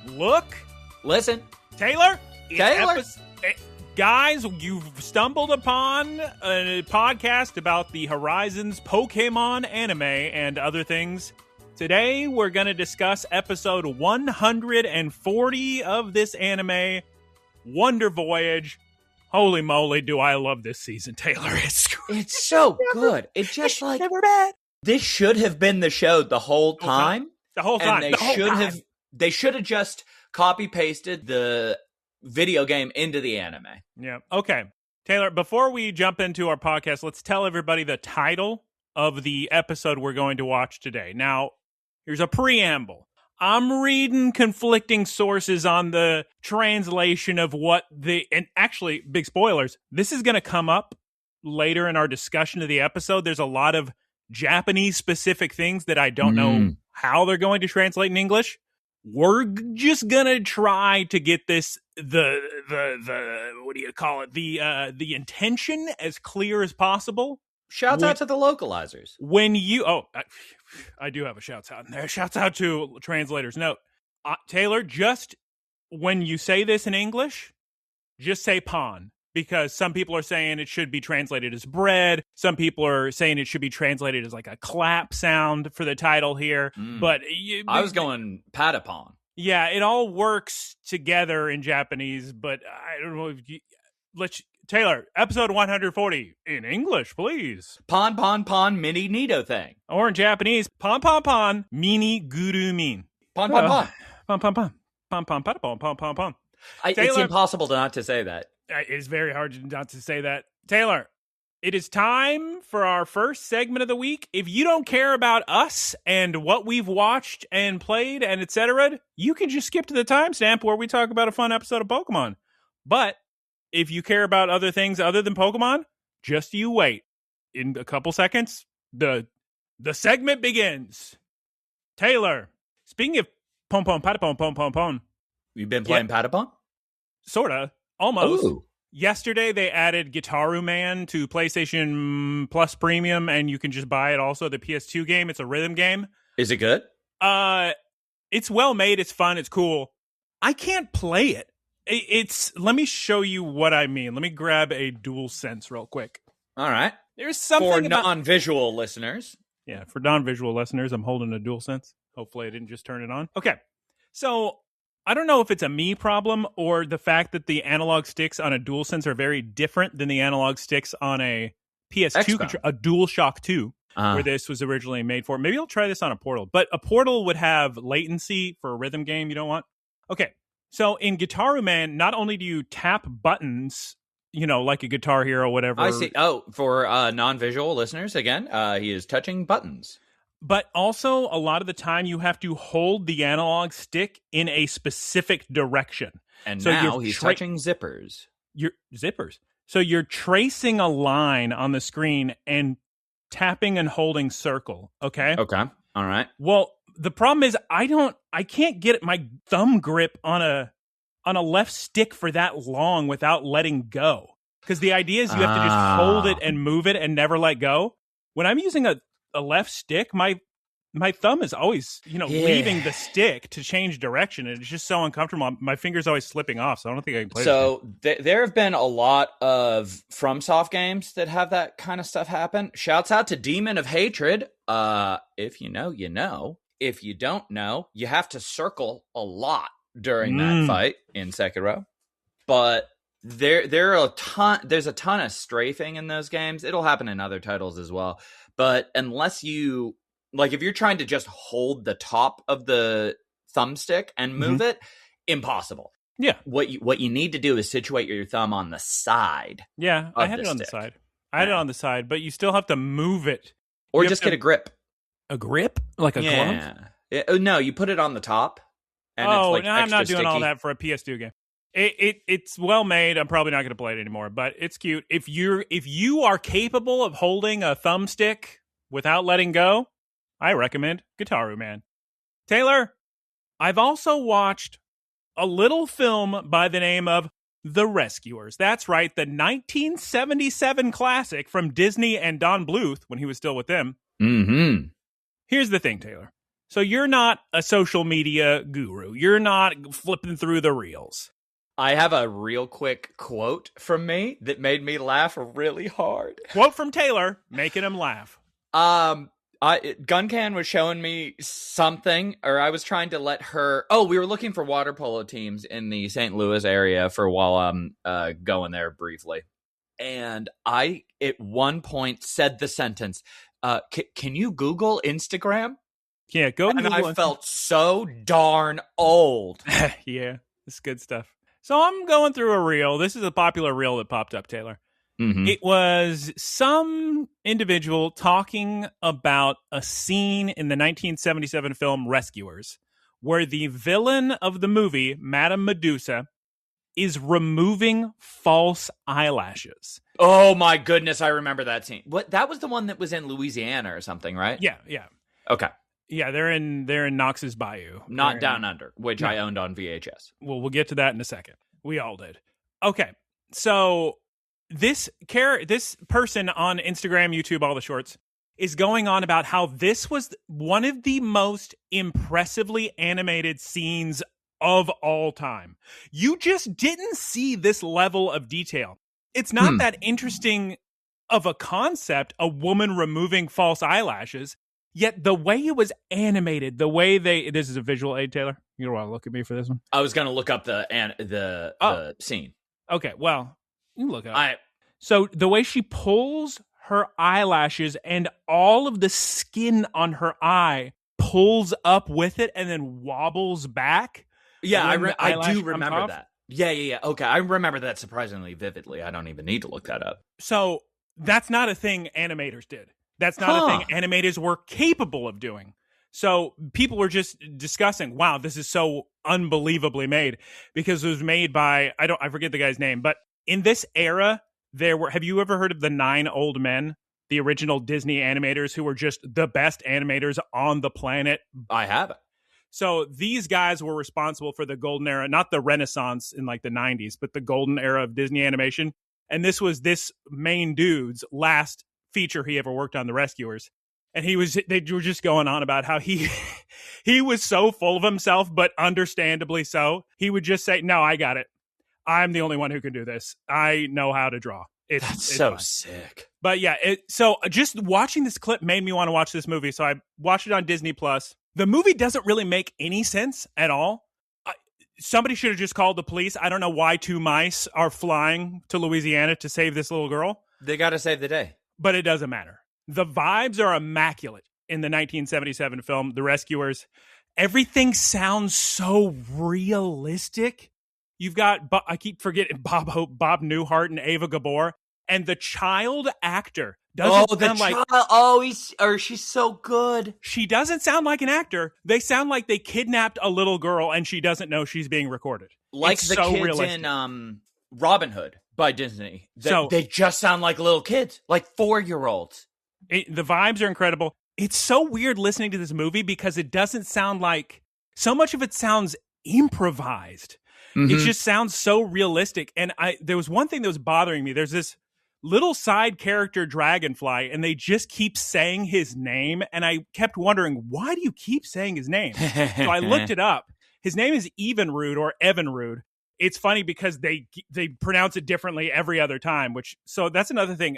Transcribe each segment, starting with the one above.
look, listen. Taylor. Taylor. Guys, you've stumbled upon a podcast about the Horizons Pokemon anime and other things. Today, we're going to discuss episode 140 of this anime, Wonder Voyage. Holy moly, do I love this season, Taylor. It's so good. It's just like, never bad. This should have been the show the whole time. The whole time. And they should have just copy-pasted the video game into the anime. Yeah. Okay. Taylor, before we jump into our podcast, let's tell everybody the title of the episode we're going to watch today. Now, here's a preamble. I'm reading conflicting sources on the translation of and actually, big spoilers, this is going to come up later in our discussion of the episode. There's a lot of Japanese-specific things that I don't know how they're going to translate in English. We're just gonna try to get this the what do you call it, the intention as clear as possible. Shouts out to the localizers. When you I do have a shouts out in there. Shouts out to translators. No, Taylor, just when you say this in English, just say pawn. Because some people are saying it should be translated as bread. Some people are saying it should be translated as like a clap sound for the title here. But I was going patapon. Yeah, it all works together in Japanese. But I don't know if Taylor, episode 140 in English, please. Pan Pan Pan Mini-Nidothing. Or in Japanese, Pan Pan Pan Mini-Guru-min. Pan Pan Pan. Pan Pan Pan. Pan Pan Pan Pan Pan Pan. It's impossible not to say that. It's very hard not to say that. Taylor, it is time for our first segment of the week. If you don't care about us and what we've watched and played and etc., you can just skip to the timestamp where we talk about a fun episode of Pokemon. But if you care about other things other than Pokemon, just you wait. In a couple seconds, the segment begins. Taylor, speaking of pom-pom, patapon, pom-pom-pom. You've been playing patapon? Sorta. Almost. Ooh. Yesterday, they added Gitaru Man to PlayStation Plus Premium, and you can just buy it also, the PS2 game. It's a rhythm game. Is it good? It's well made. It's fun. It's cool. I can't play it. Let me show you what I mean. Let me grab a DualSense real quick. All right. There's something for non-visual listeners. Yeah, for non-visual listeners, I'm holding a DualSense. Hopefully I didn't just turn it on. Okay. So I don't know if it's a me problem or the fact that the analog sticks on a DualSense are very different than the analog sticks on a PS2, a DualShock 2, where this was originally made for. Maybe I'll try this on a Portal. But a Portal would have latency for a rhythm game you don't want. Okay, so in Gitaru Man, not only do you tap buttons, like a Guitar Hero or whatever. I see. Oh, for non-visual listeners, again, he is touching buttons. But also, a lot of the time, you have to hold the analog stick in a specific direction. And so now he's touching zippers. Zippers. So you're tracing a line on the screen and tapping and holding circle, okay? Okay, all right. Well, the problem is I can't get my thumb grip on a left stick for that long without letting go. Because the idea is you have to just hold it and move it and never let go. When I'm using a left stick, my thumb is always, leaving the stick to change direction, and it's just so uncomfortable. My finger's always slipping off, so I don't think I can play. So there have been a lot of FromSoft games that have that kind of stuff happen. Shouts out to Demon of Hatred. If you know, you know. If you don't know, you have to circle a lot during that fight in Sekiro. But there's a ton of strafing in those games. It'll happen in other titles as well. But unless you, if you're trying to just hold the top of the thumbstick and move it, impossible. Yeah. What you need to do is situate your thumb on the side. Yeah, I had it on the side. I had it on the side, but you still have to move it. Or just get a grip. A grip? Like a glove? No, you put it on the top. And no, it's I'm not doing sticky. all that for a PS2 game. It's well made. I'm probably not going to play it anymore, but it's cute. If you are capable of holding a thumbstick without letting go, I recommend Gitaru Man. Taylor, I've also watched a little film by the name of The Rescuers. That's right, the 1977 classic from Disney and Don Bluth when he was still with them. Mm-hmm. Here's the thing, Taylor. So you're not a social media guru. You're not flipping through the reels. I have a real quick quote from me that made me laugh really hard. Quote from Taylor, making him laugh. Guncan was showing me something, or I was trying to let her. Oh, we were looking for water polo teams in the St. Louis area for while I'm going there briefly, and I at one point said the sentence, "Can you Google Instagram?" Yeah, go and Google I felt so darn old. Yeah, it's good stuff. So I'm going through a reel. This is a popular reel that popped up, Taylor. Mm-hmm. It was some individual talking about a scene in the 1977 film Rescuers, where the villain of the movie, Madame Medusa, is removing false eyelashes. Oh my goodness, I remember that scene. What? That was the one that was in Louisiana or something, right? Yeah. Okay. Yeah, they're in Knox's Bayou. Not Down Under, which I owned on VHS. Well, we'll get to that in a second. We all did. Okay, so this person on Instagram, YouTube, all the shorts, is going on about how this was one of the most impressively animated scenes of all time. You just didn't see this level of detail. It's not that interesting of a concept, a woman removing false eyelashes. Yet the way it was animated, the way this is a visual aid, Taylor. You don't want to look at me for this one? I was going to look up the scene. Okay, well, you look up. So the way she pulls her eyelashes and all of the skin on her eye pulls up with it and then wobbles back. Yeah, I do remember that. Yeah. Okay, I remember that surprisingly vividly. I don't even need to look that up. So that's not a thing animators did. That's not a thing animators were capable of doing. So people were just discussing, wow, this is so unbelievably made, because it was made by, I forget the guy's name, but in this era, have you ever heard of the 9 Old Men, the original Disney animators who were just the best animators on the planet? I haven't. So these guys were responsible for the golden era, not the Renaissance in like the 90s, but the golden era of Disney animation. And this was this main dude's last feature he ever worked on, The Rescuers. And they were just going on about how he was so full of himself, but understandably so. He would just say, no, I got it. I'm the only one who can do this. I know how to draw. It's so fine. Sick. But yeah, so just watching this clip made me want to watch this movie. So I watched it on Disney Plus. The movie doesn't really make any sense at all. Somebody should have just called the police. I don't know why 2 mice are flying to Louisiana to save this little girl. They got to save the day. But it doesn't matter. The vibes are immaculate in the 1977 film, The Rescuers. Everything sounds so realistic. You've got, I keep forgetting, Bob Newhart and Ava Gabor. And the child actor doesn't sound like... she's so good. She doesn't sound like an actor. They sound like they kidnapped a little girl and she doesn't know she's being recorded. Like it's the so kids realistic. In Robin Hood by Disney. They just sound like little kids, like 4-year-olds. The vibes are incredible. It's so weird listening to this movie because it doesn't sound like... So much of it sounds improvised. Mm-hmm. It just sounds so realistic. And there was one thing that was bothering me. There's this little side character, Dragonfly, and they just keep saying his name. And I kept wondering, why do you keep saying his name? So I looked it up. His name is Evinrude or Evinrude. It's funny because they pronounce it differently every other time, so that's another thing.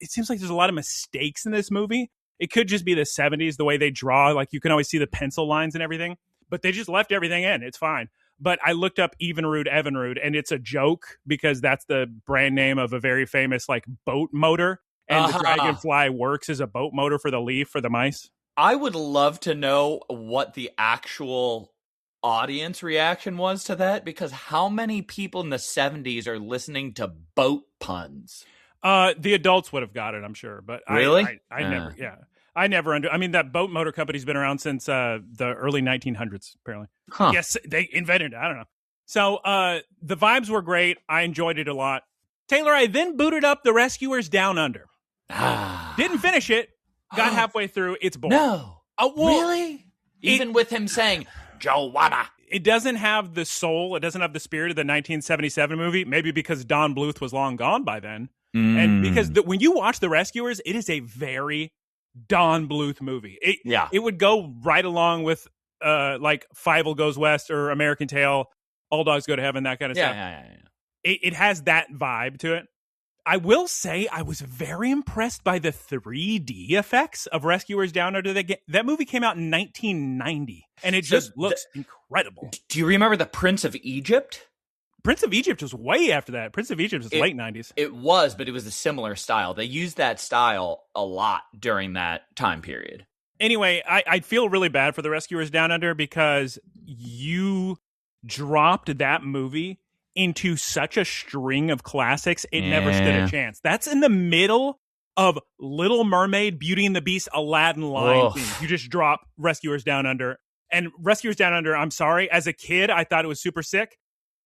It seems like there's a lot of mistakes in this movie. It could just be the 70s, the way they draw. Like you can always see the pencil lines and everything, but they just left everything in. It's fine. But I looked up Evinrude, and it's a joke because that's the brand name of a very famous like boat motor. And the Dragonfly works as a boat motor for the Leaf, for the mice. I would love to know what the actual audience reaction was to that, because how many people in the 70s are listening to boat puns? The adults would have got it, I'm sure. But really? I never, yeah. I never I mean, that boat motor company's been around since the early 1900s, apparently. Huh. Yes, they invented it. I don't know. So the vibes were great. I enjoyed it a lot. Taylor, I then booted up The Rescuers Down Under. Didn't finish it. Got halfway through. It's boring. No. Really? Even with him saying, Joanna. It doesn't have the soul. It doesn't have the spirit of the 1977 movie. Maybe because Don Bluth was long gone by then. And because when you watch The Rescuers, it is a very Don Bluth movie. It would go right along with like Fievel Goes West or American Tail, All Dogs Go to Heaven, that kind of stuff. Yeah. It has that vibe to it. I will say I was very impressed by the 3D effects of Rescuers Down Under. That movie came out in 1990, and it just looks incredible. Do you remember The Prince of Egypt? Prince of Egypt was way after that. Prince of Egypt was late 90s. It was, but it was a similar style. They used that style a lot during that time period. Anyway, I feel really bad for the Rescuers Down Under because you dropped that movie into such a string of classics, it never stood a chance. That's in the middle of Little Mermaid, Beauty and the Beast, Aladdin, Lion King. You just drop Rescuers Down Under. And Rescuers Down Under, I'm sorry, as a kid, I thought it was super sick.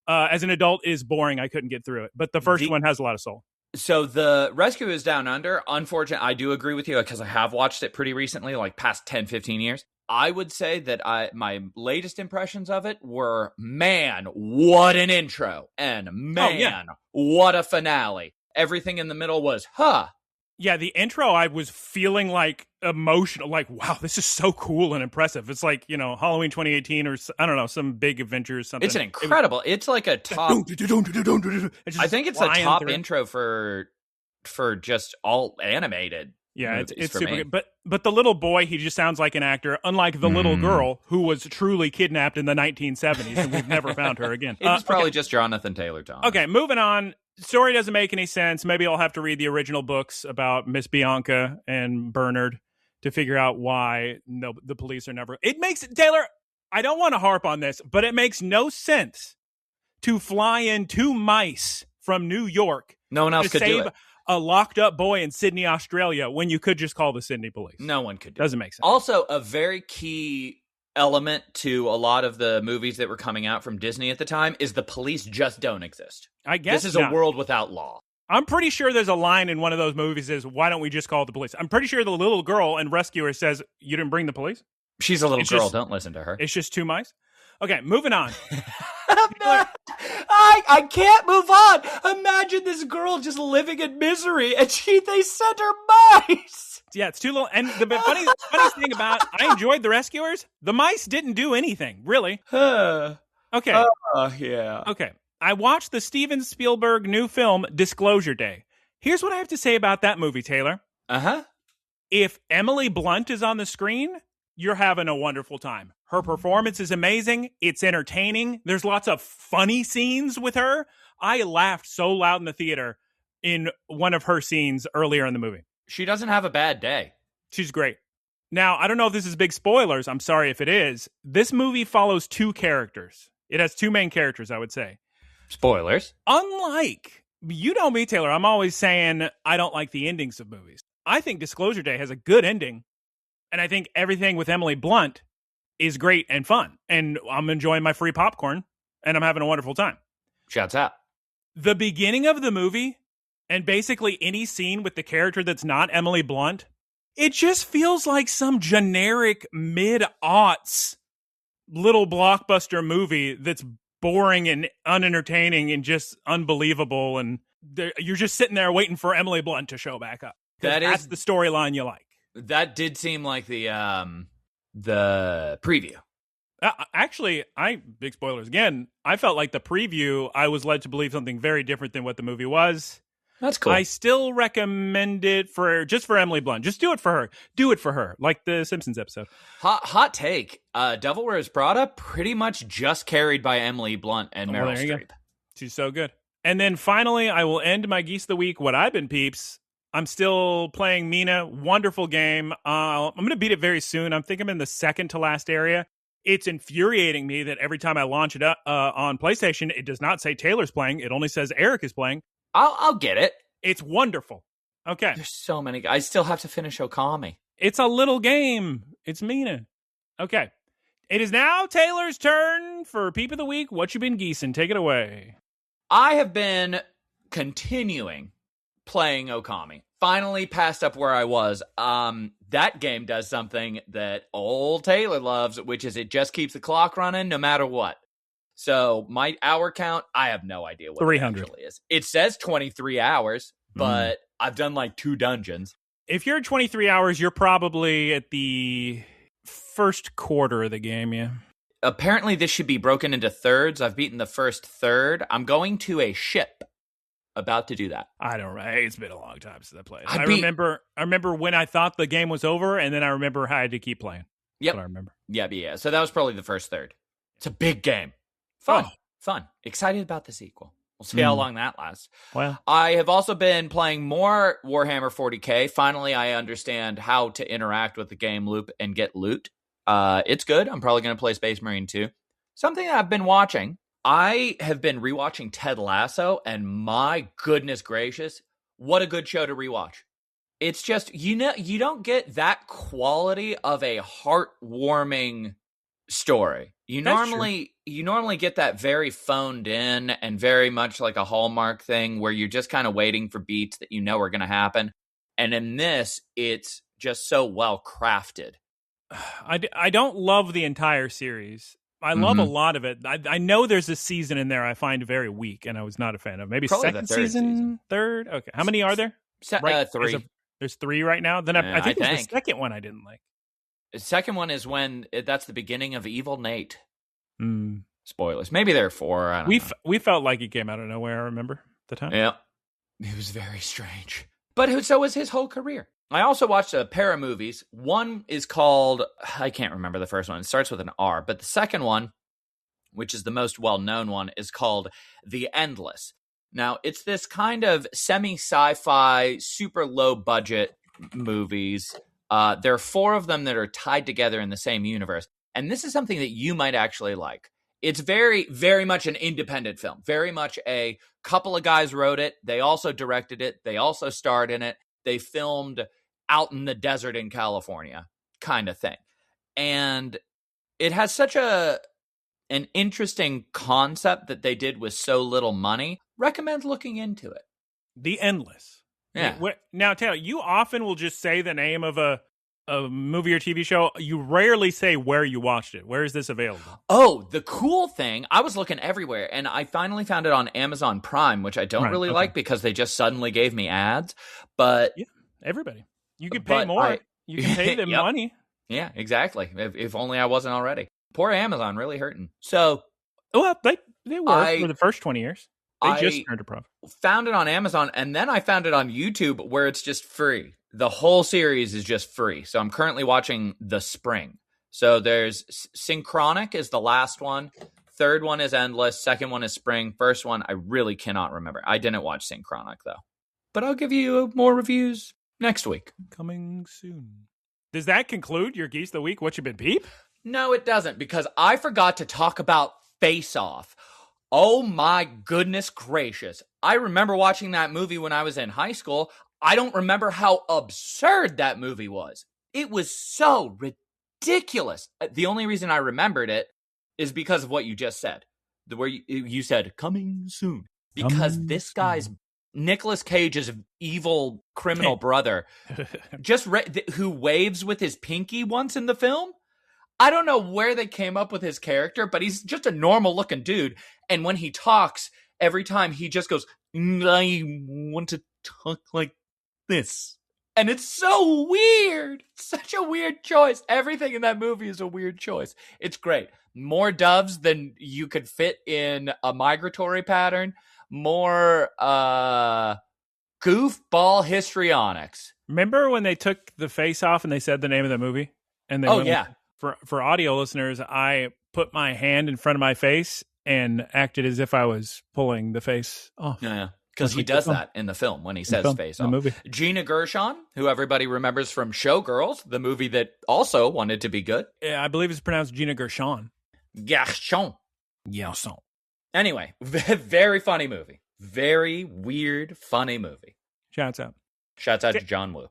As an adult, it is boring. I couldn't get through it. But the first one has a lot of soul. So the Rescuers Down Under, unfortunately, I do agree with you because I have watched it pretty recently, like past 10, 15 years. I would say that my latest impressions of it were, man, what an intro. And man, what a finale. Everything in the middle was, Yeah, the intro, I was feeling like emotional, like, wow, this is so cool and impressive. It's like, Halloween 2018 or, I don't know, some big adventure or something. It's an incredible, it's like a top, I think it's a top intro for just all animated. Yeah, it's super good. But the little boy, he just sounds like an actor, unlike the little girl who was truly kidnapped in the 1970s, and we've never found her again. It was probably just Jonathan Taylor Thomas. Okay, moving on. Story doesn't make any sense. Maybe I'll have to read the original books about Miss Bianca and Bernard to figure out why the police are never... It makes... Taylor, I don't want to harp on this, but it makes no sense to fly in 2 mice from New York. No one else could do it. A locked up boy in Sydney, Australia, when you could just call the Sydney police. No one could do Doesn't make sense. Also, a very key element to a lot of the movies that were coming out from Disney at the time is the police just don't exist. I guess this is a world without law. I'm pretty sure there's a line in one of those movies is, why don't we just call the police? I'm pretty sure the little girl in Rescuer says, you didn't bring the police? She's a little girl. Don't listen to her. It's just 2 mice? Okay, moving on. I can't move on. Imagine this girl just living in misery, and they sent her mice. Yeah, it's too little. And the funny thing about, I enjoyed the Rescuers. The mice didn't do anything, really. Okay. Yeah. Okay. I watched the Steven Spielberg new film, Disclosure Day. Here's what I have to say about that movie, Taylor. If Emily Blunt is on the screen, you're having a wonderful time. Her performance is amazing. It's entertaining. There's lots of funny scenes with her. I laughed so loud in the theater in one of her scenes earlier in the movie. She doesn't have a bad day. She's great. Now, I don't know if this is big spoilers. I'm sorry if it is. This movie follows 2 characters. It has 2 main characters, I would say. Spoilers. Unlike, you know me, Taylor, I'm always saying I don't like the endings of movies. I think Disclosure Day has a good ending. And I think everything with Emily Blunt is great and fun. And I'm enjoying my free popcorn, and I'm having a wonderful time. Shouts out. The beginning of the movie, and basically any scene with the character that's not Emily Blunt, it just feels like some generic mid-aughts little blockbuster movie that's boring and unentertaining and just unbelievable. And you're just sitting there waiting for Emily Blunt to show back up. That's the storyline you like. That did seem like the preview. Actually, big spoilers again. I felt like the preview, I was led to believe something very different than what the movie was. That's cool. I still recommend it just for Emily Blunt. Just do it for her. Do it for her, like the Simpsons episode. Hot take. Devil Wears Prada, pretty much just carried by Emily Blunt and Meryl Streep. She's so good. And then finally, I will end my Geese of the Week. What I've been, peeps. I'm still playing Mina. Wonderful game. I'm going to beat it very soon. I think I'm in the second to last area. It's infuriating me that every time I launch it up on PlayStation, it does not say Taylor's playing. It only says Eric is playing. I'll get it. It's wonderful. Okay. There's so many. I still have to finish Okami. It's a little game. It's Mina. Okay. It is now Taylor's turn for Peep of the Week. What you been geesin'? Take it away. I have been continuing playing Okami. Finally passed up where I was. That game does something that old Taylor loves, which is it just keeps the clock running no matter what. So my hour count, I have no idea what 300 it actually is. It says 23 hours, but I've done like 2 dungeons. If you're at 23 hours, you're probably at the first quarter of the game, yeah. Apparently, this should be broken into thirds. I've beaten the first third. I'm going to a ship. About to do that. I don't know. It's been a long time since I played. I remember when I thought the game was over, and then I remember how I had to keep playing. Yep. That's what I remember. Yeah. So that was probably the first third. It's a big game. Fun. Excited about the sequel. We'll see how long that lasts. Well, I have also been playing more Warhammer 40K. Finally, I understand how to interact with the game loop and get loot. It's good. I'm probably going to play Space Marine 2. Something that I've been watching. I have been rewatching Ted Lasso, and my goodness gracious, what a good show to rewatch. It's just, you don't get that quality of a heartwarming story. You normally get that very phoned in and very much like a Hallmark thing where you're just kind of waiting for beats that you know are going to happen. And in this, it's just so well crafted. I don't love the entire series. I love a lot of it. I know there's a season in there I find very weak, and I was not a fan of. Maybe probably second season, third? Okay. How many are there? 3. There's 3 right now? Then I think it was the second one I didn't like. The second one is when that's the beginning of Evil Nate. Spoilers. Maybe there are 4. I don't know. We felt like he came out of nowhere, I remember the time. Yeah. It was very strange. But so was his whole career. I also watched a pair of movies. One is called, I can't remember the first one. It starts with an R. But the second one, which is the most well-known one, is called The Endless. Now, it's this kind of semi-sci-fi, super low-budget movies. There are 4 of them that are tied together in the same universe. And this is something that you might actually like. It's very, very much an independent film. Very much a couple of guys wrote it. They also directed it. They also starred in it. They filmed out in the desert in California kind of thing. And it has such an interesting concept that they did with so little money. Recommend looking into it. The Endless. Yeah. Now, Taylor, you often will just say the name of a movie or TV show. You rarely say where you watched it. Where is this available? Oh, the cool thing, I was looking everywhere, and I finally found it on Amazon Prime, which I don't really like because they just suddenly gave me ads. But yeah, everybody. You could pay more. You can pay them money. Yeah, exactly. If only I wasn't already. Poor Amazon, really hurting. So, well, they were for the first 20 years. They just turned a profit. Found it on Amazon, and then I found it on YouTube where it's just free. The whole series is just free. So I'm currently watching The Spring. So there's Synchronic is the last one. Third one is Endless. Second one is Spring. First one, I really cannot remember. I didn't watch Synchronic, though. But I'll give you more reviews next week. Coming soon. Does that conclude your Geese of the Week? What you been, Peep? No, it doesn't, because I forgot to talk about Face Off. Oh my goodness gracious. I remember watching that movie when I was in high school. I don't remember how absurd that movie was. It was so ridiculous. The only reason I remembered it is because of what you just said. Where you said, coming soon. Because this guy's Nicolas Cage's evil criminal brother, who waves with his pinky once in the film. I don't know where they came up with his character, but he's just a normal looking dude. And when he talks, every time he just goes, I want to talk like this. And it's so weird. Such a weird choice. Everything in that movie is a weird choice. It's great. More doves than you could fit in a migratory pattern. More goofball histrionics. Remember when they took the face off and they said the name of the movie? And they For audio listeners, I put my hand in front of my face and acted as if I was pulling the face off. Yeah, because he does that in the film when he says face off. Movie. Gina Gershon, who everybody remembers from Showgirls, the movie that also wanted to be good. Yeah, I believe it's pronounced Gina Gershon. Gershon. Anyway, very funny movie. Very weird, funny movie. Shouts out. Shouts out to John Woo.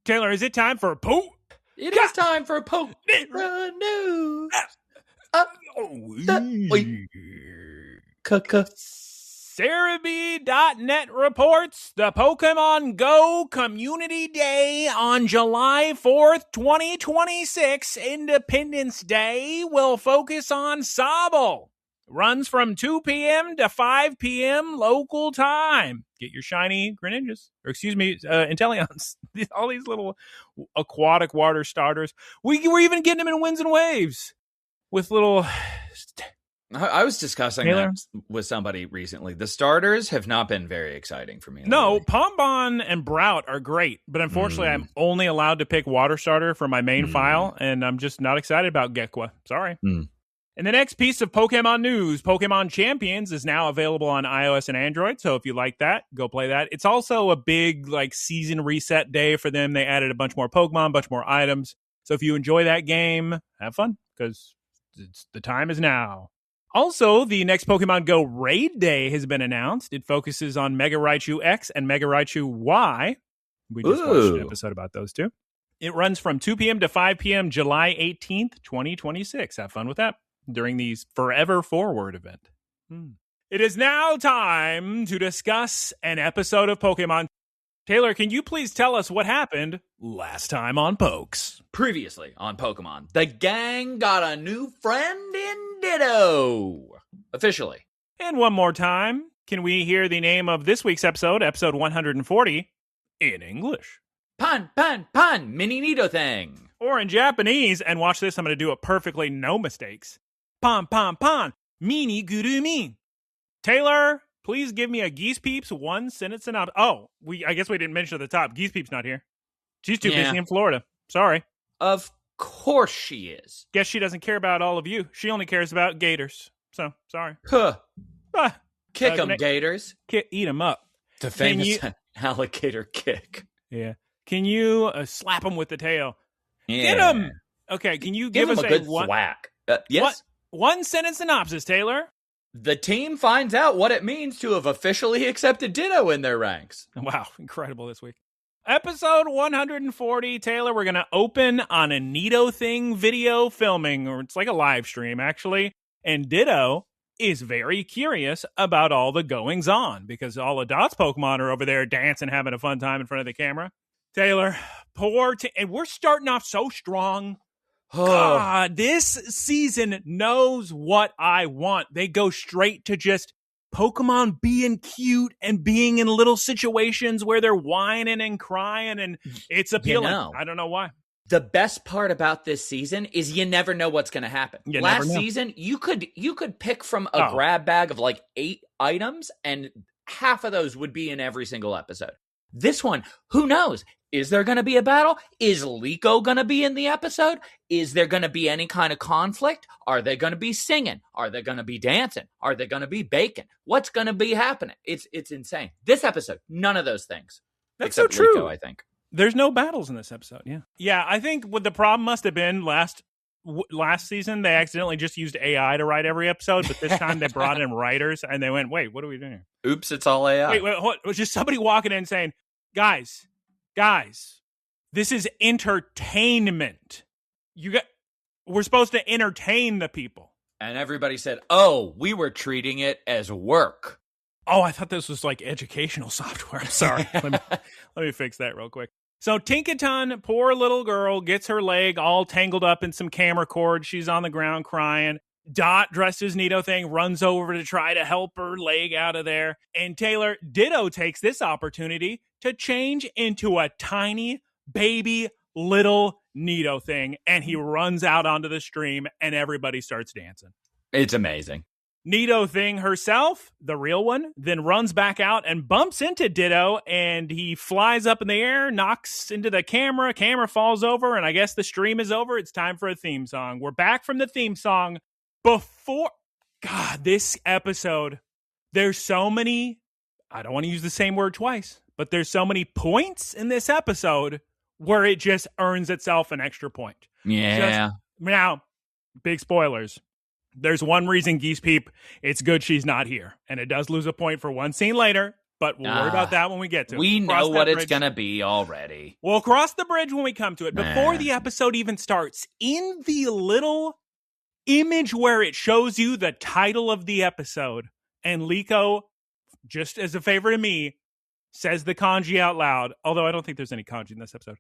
Taylor, is it time for Poke? It is time for Poké-news. Cerebi.net reports the Pokemon Go Community Day on July 4th, 2026, Independence Day, will focus on Sobble. Runs from 2 p.m. to 5 p.m. local time. Get your shiny Greninjas. Or excuse me, Inteleons. All these little aquatic water starters. We're even getting them in winds and waves. With little... I was discussing Taylor? that with somebody recently. The starters have not been very exciting for me. No, lately. Pombon and Brout are great, but unfortunately I'm only allowed to pick water starter for my main file, and I'm just not excited about Gekwa. Sorry. And the next piece of Pokemon news, Pokemon Champions is now available on iOS and Android, so if you like that, go play that. It's also a big season reset day for them. They added a bunch more Pokemon, a bunch more items. So if you enjoy that game, have fun, because the time is now. Also, the next Pokemon Go Raid Day has been announced. It focuses on Mega Raichu X and Mega Raichu Y. We just watched an episode about those two. It runs from 2 p.m. to 5 p.m. July 18th, 2026. Have fun with that during the Forever Forward event. It is now time to discuss an episode of Pokemon. Taylor, can you please tell us what happened last time on Pokes? Previously on Pokemon, the gang got a new friend in Ditto. Officially. And one more time, can we hear the name of this week's episode, episode 140, in English? Pan Pan Pan Mini-Nidothing. Or in Japanese, and watch this, I'm going to do it perfectly, no mistakes. Pan Pan Pan Mini Guru Min. Taylor, please give me a Geese Peeps one sentence synopsis. Oh, I guess we didn't mention at the top. Geese Peeps not here. She's too busy in Florida. Sorry. Of course she is. Guess she doesn't care about all of you. She only cares about gators. So, sorry. Huh. Kick them, gators. Eat them up. The famous alligator kick. Yeah. Can you slap them with the tail? Yeah. Get them. Okay, can you give us a good thwack? Yes. One sentence synopsis, Taylor. The team finds out what it means to have officially accepted Ditto in their ranks. Wow, incredible this week. Episode 140, Taylor, we're going to open on a Nidothing video filming, or it's like a live stream, actually. And Ditto is very curious about all the goings-on, because all of Dot's Pokemon are over there dancing, having a fun time in front of the camera. Taylor, and we're starting off so strong. God, this season knows what I want. They go straight to just Pokemon being cute and being in little situations where they're whining and crying, and it's appealing. I don't know why. The best part about this season is you never know what's going to happen. Last season, you could pick from a grab bag of 8 items, and half of those would be in every single episode. This one, who knows? Is there going to be a battle? Is Liko going to be in the episode? Is there going to be any kind of conflict? Are they going to be singing? Are they going to be dancing? Are they going to be baking? What's going to be happening? It's insane. This episode, none of those things. That's so true. Liko, I think. There's no battles in this episode. Yeah. I think what the problem must have been last season, they accidentally just used AI to write every episode, but this time they brought in writers and they went, "Wait, what are we doing here? Oops, it's all AI." Wait, it was just somebody walking in saying, Guys, this is entertainment. We're supposed to entertain the people." And everybody said, "Oh, we were treating it as work." Oh, I thought this was like educational software. I'm sorry. let me fix that real quick. So Tinkaton, poor little girl, gets her leg all tangled up in some camera cord. She's on the ground crying. Dot, dressed as Nidothing, runs over to try to help her leg out of there. And Taylor, Ditto takes this opportunity to change into a tiny baby little Nidothing, and he runs out onto the stream, and everybody starts dancing. It's amazing. Nidothing herself, the real one, then runs back out and bumps into Ditto, and he flies up in the air, knocks into the camera. Camera falls over, and I guess the stream is over. It's time for a theme song. We're back from the theme song. This episode, there's so many, I don't want to use the same word twice, but there's so many points in this episode where it just earns itself an extra point. Yeah. Now, big spoilers. There's one reason Geese Peep, it's good she's not here. And it does lose a point for one scene later, but we'll worry about that when we get to it. We know what it's going to be already. We'll cross the bridge when we come to it. Before the episode even starts, in the little image where it shows you the title of the episode, and Liko, just as a favor to me, says the kanji out loud, although I don't think there's any kanji in this episode,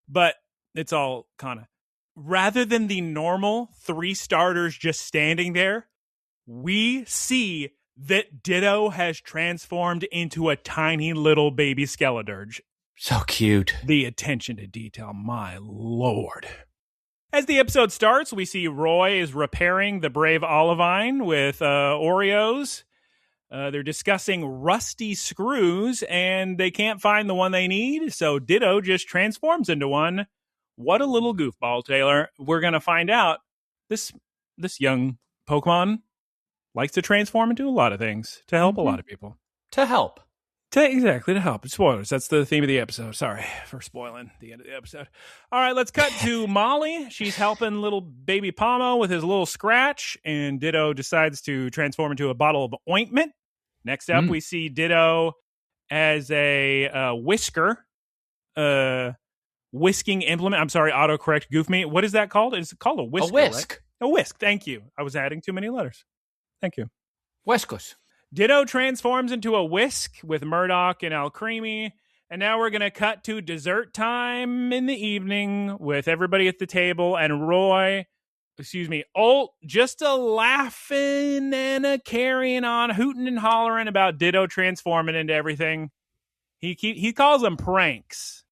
but it's all kana. Rather than the normal 3 starters just standing there, we see that Ditto has transformed into a tiny little baby Skeledirge. So cute. The attention to detail, my lord. As the episode starts, we see Roy is repairing the Brave Olivine with Oreos. They're discussing rusty screws, and they can't find the one they need, so Ditto just transforms into one. What a little goofball, Taylor. We're going to find out this young Pokemon likes to transform into a lot of things to help a lot of people. To help. Exactly, to help. Spoilers. That's the theme of the episode. Sorry for spoiling the end of the episode. All right, let's cut to Molly. She's helping little baby Pomo with his little scratch, and Ditto decides to transform into a bottle of ointment. Next up, we see Ditto as a whisker, whisking implement. I'm sorry, autocorrect goof me. What is that called? It's called a whisker, A whisk. Right? A whisk, thank you. I was adding too many letters. Thank you. Whiskus. Ditto transforms into a whisk with Murdoch and Alcremie. And now we're going to cut to dessert time in the evening with everybody at the table and Ult just a laughing and a carrying on, hooting and hollering about Ditto transforming into everything. He calls them pranks,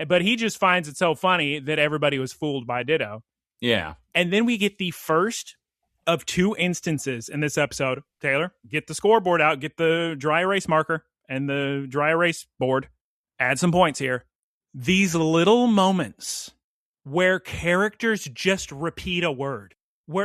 but he just finds it so funny that everybody was fooled by Ditto. Yeah. And then we get the first of two instances in this episode. Taylor, get the scoreboard out, get the dry erase marker and the dry erase board. Add some points here. These little moments where characters just repeat a word.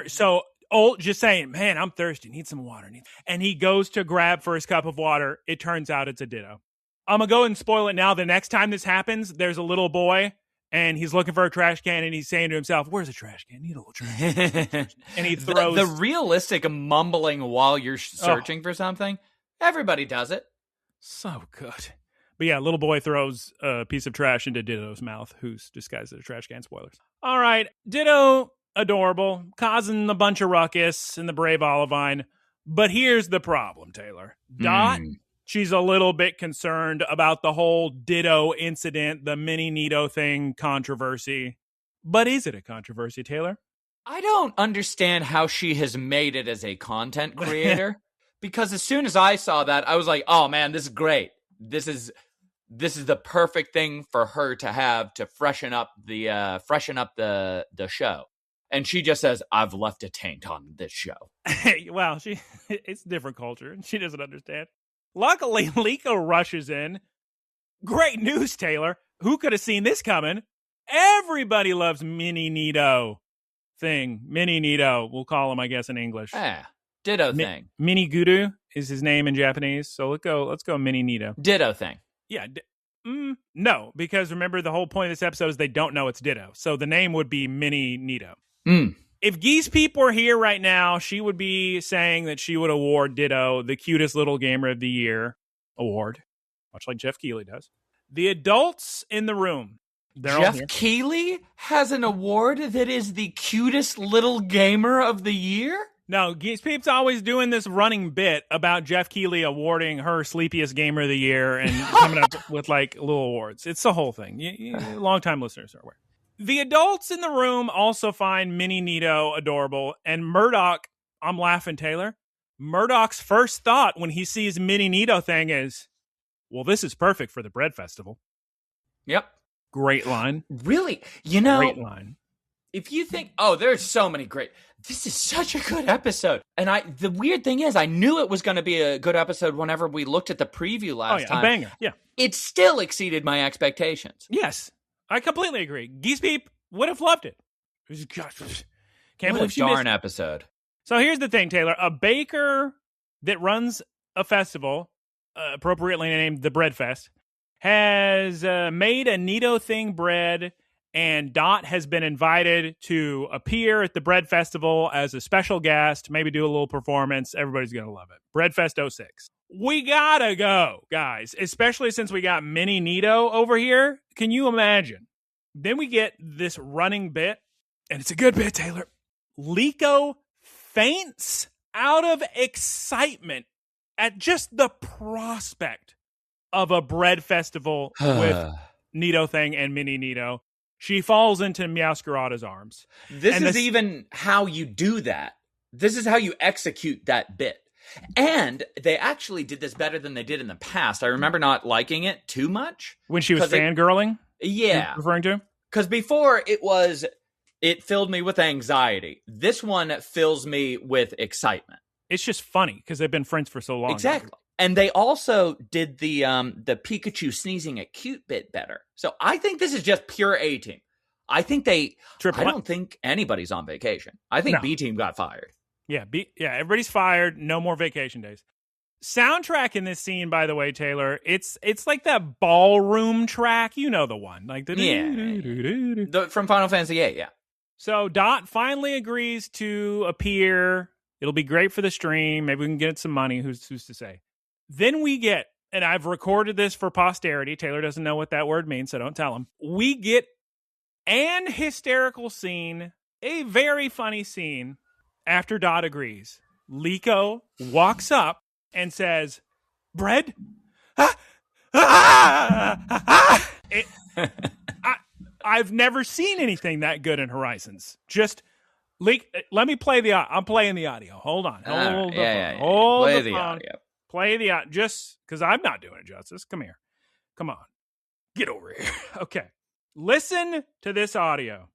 So Ult just saying, man, I'm thirsty, need some water. And he goes to grab for his cup of water. It turns out it's a Ditto. I'm going to go and spoil it now. The next time this happens, there's a little boy and he's looking for a trash can and he's saying to himself, where's a trash can? Need a little trash can. And he throws the realistic mumbling while you're searching for something. Everybody does it. So good. But yeah, little boy throws a piece of trash into Ditto's mouth, who's disguised as a trash can. Spoilers. All right. Ditto, adorable, causing a bunch of ruckus in the Brave Olivine. But here's the problem, Taylor. Dot, she's a little bit concerned about the whole Ditto incident, the Mini-Nidothing controversy. But is it a controversy, Taylor? I don't understand how she has made it as a content creator. Because as soon as I saw that, I was like, oh man, this is great. This is the perfect thing for her to have to freshen up the show. And she just says, I've left a taint on this show. Well, it's a different culture and she doesn't understand. Luckily, Liko rushes in. Great news, Taylor. Who could have seen this coming? Everybody loves Mini-Nidothing. Mini-Nido, we'll call him, I guess, in English. Ditto thing. Mini-Guru is his name in Japanese. So let's go Mini-Nido. Ditto thing. Yeah. No, because remember the whole point of this episode is they don't know it's Ditto. So the name would be Mini-Nido. If Geese Peep were here right now, she would be saying that she would award Ditto the cutest little gamer of the year award, much like Jeff Keighley does. The adults in the room. Jeff Keighley has an award that is the cutest little gamer of the year? No, Geese Peep's always doing this running bit about Jeff Keighley awarding her sleepiest gamer of the year and coming up with like little awards. It's the whole thing. Long-time listeners are aware. The adults in the room also find Mini-Nido adorable. And Murdoch, I'm laughing, Taylor. Murdoch's first thought when he sees Mini-Nidothing is, well, this is perfect for the bread festival. Yep. Great line. Really? Great line. If you think, there's so many great... This is such a good episode. And the weird thing is, I knew it was going to be a good episode whenever we looked at the preview last time. A banger, yeah. It still exceeded my expectations. Yes, I completely agree. Geese Peep would have loved it. Can't believe she darn episode. So here's the thing, Taylor. A baker that runs a festival, appropriately named the Bread Fest, has made a Nidothing bread, and Dot has been invited to appear at the Bread Festival as a special guest, maybe do a little performance. Everybody's going to love it. Breadfest 06. We gotta go, guys, especially since we got Mini-Nido over here. Can you imagine? Then we get this running bit, and it's a good bit, Taylor. Liko faints out of excitement at just the prospect of a bread festival with Nidothing and Mini-Nido. She falls into Meowscarada's arms. This is even how you do that. This is how you execute that bit. And they actually did this better than they did in the past. I remember not liking it too much. When she was fangirling? Yeah. Referring to? Because before it filled me with anxiety. This one fills me with excitement. It's just funny because they've been friends for so long. Exactly. And they also did the Pikachu sneezing at cute bit better. So I think this is just pure A team. I think I don't think anybody's on vacation. I think B team got fired. Yeah, everybody's fired. No more vacation days. Soundtrack in this scene, by the way, Taylor, it's like that ballroom track. You know the one. Like from Final Fantasy VIII, yeah. So Dot finally agrees to appear. It'll be great for the stream. Maybe we can get some money. Who's to say? Then we get, and I've recorded this for posterity. Taylor doesn't know what that word means, so don't tell him. We get an hysterical scene, a very funny scene, after Dot agrees. Liko walks up and says, "Bread? I've never seen anything that good in Horizons. Just let me play I'm playing the audio. Hold on. Hold play the audio. Play the audio. Just because I'm not doing it justice. Come here. Come on. Get over here. Okay. Listen to this audio.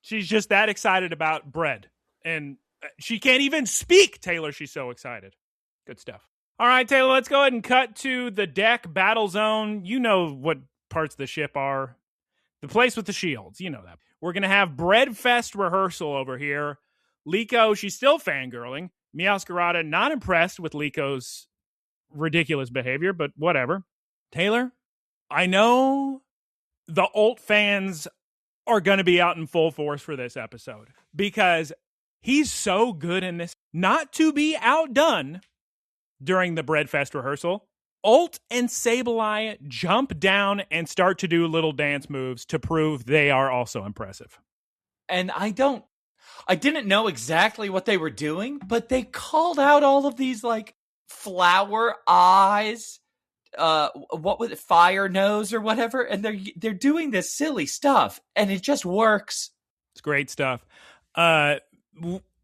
She's just that excited about bread. And she can't even speak, Taylor. She's so excited. Good stuff. All right, Taylor, let's go ahead and cut to the deck battle zone. You know what parts of the ship are. The place with the shields. You know that. We're going to have Breadfest rehearsal over here. Liko, she's still fangirling. Meowscarada, not impressed with Liko's ridiculous behavior, but whatever. Taylor, I know the ult fans are going to be out in full force for this episode because he's so good in this. Not to be outdone during the Breadfest rehearsal, Ult and Sableye jump down and start to do little dance moves to prove they are also impressive. And I didn't know exactly what they were doing, but they called out all of these like flower eyes, what was it, fire nose or whatever, and they're doing this silly stuff, and it just works. It's great stuff.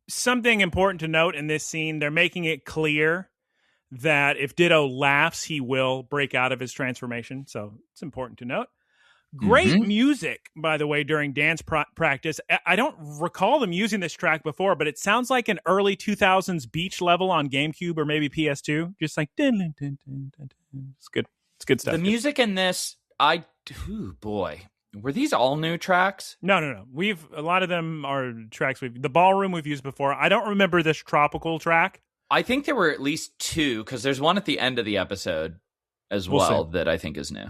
Something important to note in this scene, they're making it clear that if Ditto laughs, he will break out of his transformation. So it's important to note. Great music, by the way, during dance practice. I don't recall them using this track before, but it sounds like an early 2000s beach level on GameCube or maybe PS2. Just like, dun, dun, dun, dun, dun, dun. It's good. It's good stuff. The music in this, boy. Were these all new tracks? No. A lot of them are tracks the ballroom we've used before. I don't remember this tropical track. I think there were at least two, because there's one at the end of the episode as well that I think is new.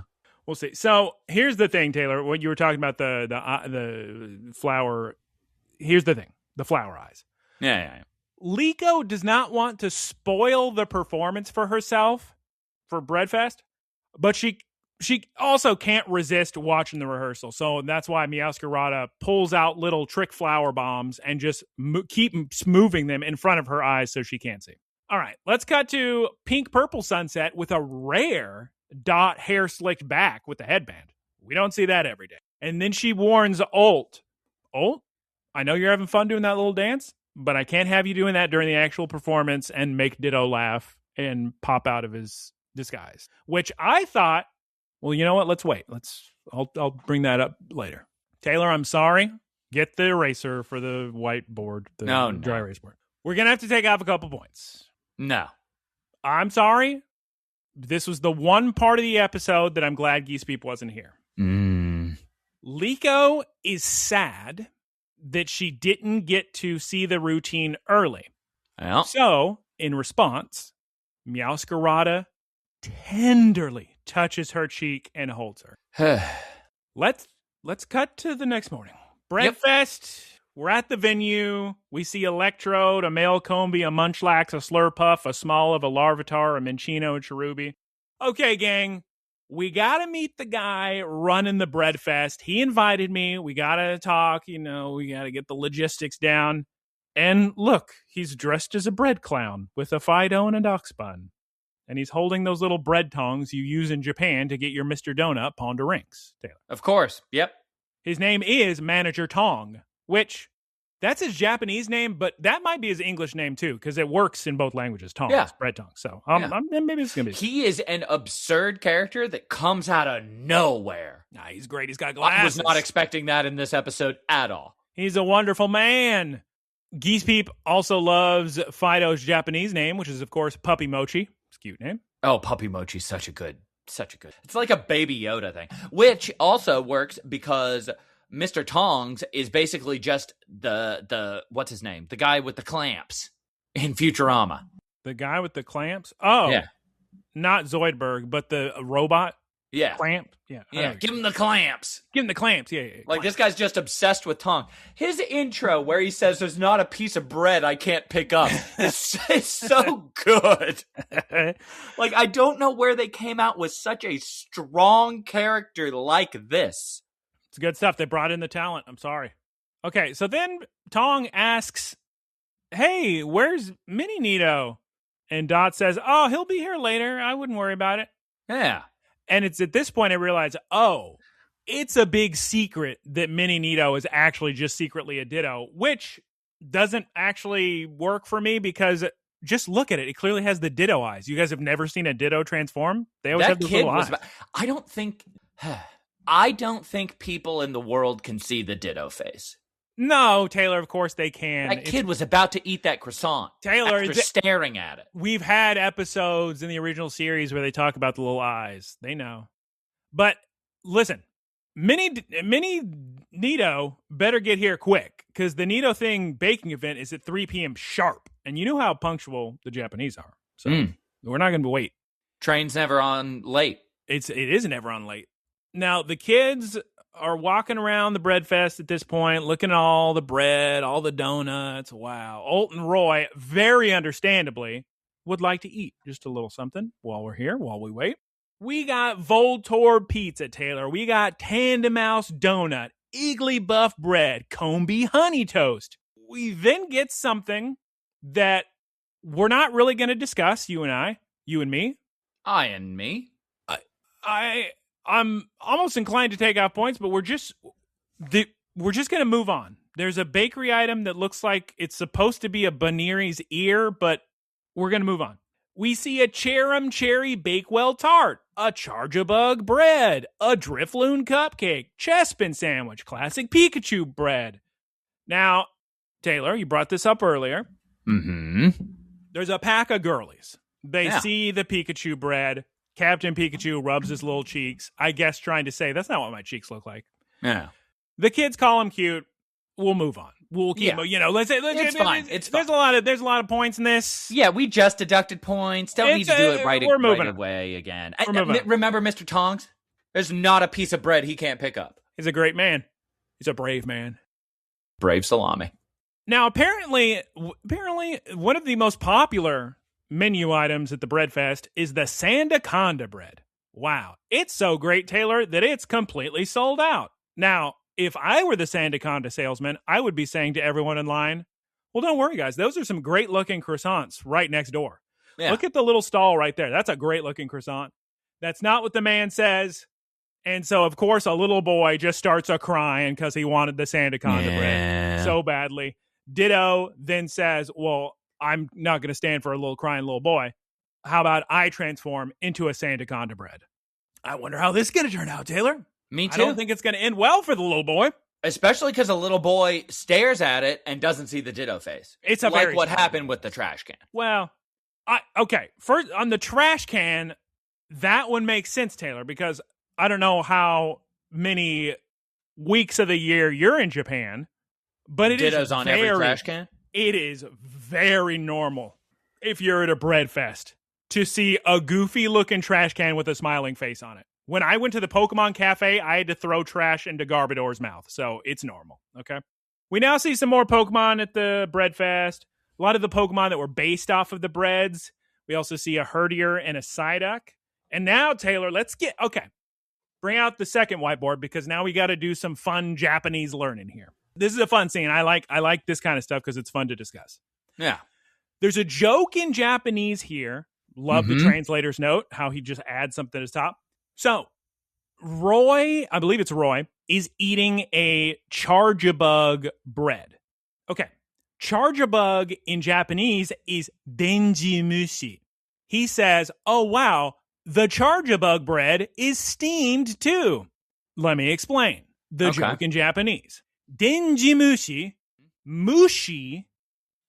We'll see. So here's the thing, Taylor. When you were talking about the flower, here's the thing: the flower eyes. Yeah. Liko does not want to spoil the performance for herself for Breadfest, but she also can't resist watching the rehearsal. So that's why Meowscarada pulls out little trick flower bombs and just keeps moving them in front of her eyes so she can't see. All right, let's cut to Pink Purple Sunset with a rare Dot hair slicked back with the headband. We don't see that every day. And then she warns Ult, I know you're having fun doing that little dance, but I can't have you doing that during the actual performance and make Ditto laugh and pop out of his disguise. Which I thought, well, you know what? Let's wait. I'll bring that up later. Taylor, I'm sorry. Get the eraser for the whiteboard, dry erase board. We're going to have to take off a couple points. No. I'm sorry. This was the one part of the episode that I'm glad Geese Peep wasn't here. Liko is sad that she didn't get to see the routine early. Well. So, in response, Meowscarada tenderly touches her cheek and holds her. Let's cut to the next morning. Breadfest. We're at the venue. We see Electrode, a male Combi, a Munchlax, a Slurpuff, a Smoliv, a Larvitar, a Minccino, and Cherubi. Okay, gang. We got to meet the guy running the Breadfest. He invited me. We got to talk. We got to get the logistics down. And look, he's dressed as a bread clown with a Fido and a Darkspawn. And he's holding those little bread tongs you use in Japan to get your Mr. Donut Pond to Rinks. Taylor. Of course. Yep. His name is Manager Tong, which that's his Japanese name, but that might be his English name too, because it works in both languages. Tong, bread Tong. So maybe it's gonna be. He is an absurd character that comes out of nowhere. Nah, he's great. He's got glasses. I was not expecting that in this episode at all. He's a wonderful man. Geese Peep also loves Fido's Japanese name, which is of course Puppy Mochi. It's a cute name. Oh, Puppy Mochi, such a good. It's like a Baby Yoda thing, which also works because Mr. Tongs is basically just the what's his name? The guy with the clamps in Futurama. The guy with the clamps? Oh, yeah. Not Zoidberg, but the robot. Yeah. Clamp? Yeah. Give him the clamps. Give him the clamps. Yeah. Like, this guy's just obsessed with Tong. His intro where he says there's not a piece of bread I can't pick up is so good. Like, I don't know where they came out with such a strong character like this. It's good stuff. They brought in the talent. I'm sorry. Okay, so then Tong asks, hey, where's Mini-Nido? And Dot says, oh, he'll be here later. I wouldn't worry about it. Yeah. And it's at this point I realize, oh, it's a big secret that Mini-Nido is actually just secretly a Ditto, which doesn't actually work for me because just look at it. It clearly has the Ditto eyes. You guys have never seen a Ditto transform? They always have those little eyes. I don't think people in the world can see the Ditto face. No, Taylor, of course they can. That kid was about to eat that croissant. Taylor, after staring at it. We've had episodes in the original series where they talk about the little eyes. They know. But listen, Mini-Nido better get here quick because the Nidothing baking event is at 3 p.m. sharp. And you know how punctual the Japanese are. So we're not going to wait. Train's never on late. It is never on late. Now, the kids are walking around the bread fest at this point, looking at all the bread, all the donuts. Wow. Alt and Roy, very understandably, would like to eat just a little something while we're here, while we wait. We got Voltorb pizza, Taylor. We got Tandem Mouse donut, Eagly Buff bread, Combi honey toast. We then get something that we're not really going to discuss, you and me. I and me. I'm almost inclined to take off points, but we're just going to move on. There's a bakery item that looks like it's supposed to be a Baneri's ear, but we're going to move on. We see a Cherum Cherry Bakewell Tart, a Charjabug bread, a Drifloon cupcake, Chespin sandwich, classic Pikachu bread. Now, Taylor, you brought this up earlier. Mm-hmm. There's a pack of girlies. They see the Pikachu bread. Captain Pikachu rubs his little cheeks, I guess trying to say, that's not what my cheeks look like. Yeah. The kids call him cute. We'll move on. We'll keep, it's fine. There's a lot of points in this. Yeah, we just deducted points. Don't need to do it right away again. Remember Mr. Tongs? There's not a piece of bread he can't pick up. He's a great man. He's a brave man. Brave salami. Now, apparently, one of the most popular menu items at the Breadfest is the Sandaconda bread. Wow. It's so great, Taylor, that it's completely sold out. Now, if I were the Sandaconda salesman, I would be saying to everyone in line, well, don't worry, guys. Those are some great-looking croissants right next door. Yeah. Look at the little stall right there. That's a great-looking croissant. That's not what the man says. And so, of course, a little boy just starts crying because he wanted the Sandaconda bread so badly. Ditto then says, well, I'm not going to stand for a little crying little boy. How about I transform into a Sandaconda bread? I wonder how this is going to turn out, Taylor. Me too. I don't think it's going to end well for the little boy. Especially because a little boy stares at it and doesn't see the Ditto face. It's like what happened with the trash can. Well, okay. First, on the trash can, that one makes sense, Taylor, because I don't know how many weeks of the year you're in Japan, but it Ditto's on every trash can? It is very normal if you're at a bread fest to see a goofy-looking trash can with a smiling face on it. When I went to the Pokemon Cafe, I had to throw trash into Garbodor's mouth, so it's normal, okay? We now see some more Pokemon at the bread fest. A lot of the Pokemon that were based off of the breads. We also see a Herdier and a Psyduck. And now, Taylor, bring out the second whiteboard because now we got to do some fun Japanese learning here. This is a fun scene. I like this kind of stuff because it's fun to discuss. Yeah. There's a joke in Japanese here. Love the translator's note, how he just adds something to the top. So, Roy, I believe it's Roy, is eating a Charjabug bread. Okay. Charjabug in Japanese is denjimushi. He says, oh, wow, the Charjabug bread is steamed too. Let me explain the joke in Japanese. Denjimushi, mushi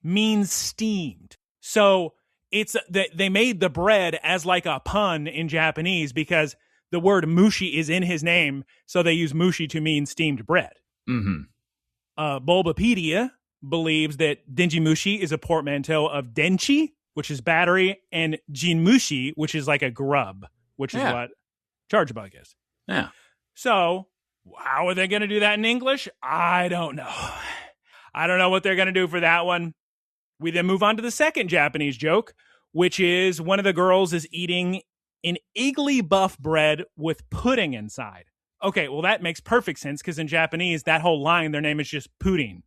means steamed. So it's they made the bread as like a pun in Japanese because the word mushi is in his name, so they use mushi to mean steamed bread. Bulbapedia believes that denjimushi is a portmanteau of denchi, which is battery, and jinmushi, which is like a grub, which is what Charjabug is. Yeah. So how are they going to do that in English? I don't know. I don't know what they're going to do for that one. We then move on to the second Japanese joke, which is one of the girls is eating an Igglybuff bread with pudding inside. Okay, well, that makes perfect sense because in Japanese, that whole line, their name is just pudding.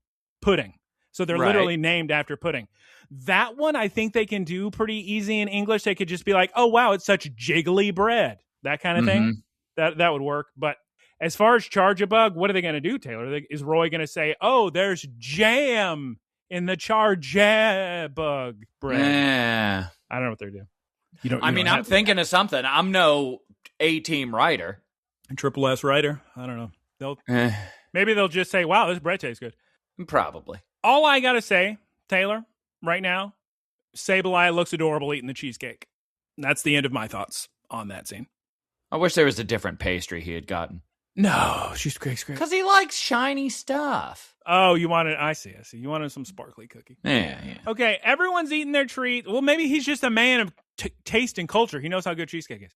So they're literally named after pudding. That one, I think they can do pretty easy in English. They could just be like, oh, wow, it's such jiggly bread. That kind of thing. That would work. But as far as Charjabug, what are they going to do, Taylor? Is Roy going to say, oh, there's jam in the Charjabug bread? I don't know what they're doing. I'm thinking of something. I'm no A-team writer. Triple S writer. I don't know. Maybe they'll just say, wow, this bread tastes good. Probably. All I got to say, Taylor, right now, Sableye looks adorable eating the cheesecake. That's the end of my thoughts on that scene. I wish there was a different pastry he had gotten. No, she's great. Because he likes shiny stuff. Oh, I see. You wanted some sparkly cookie. Yeah. Okay, everyone's eating their treat. Well, maybe he's just a man of taste and culture. He knows how good cheesecake is.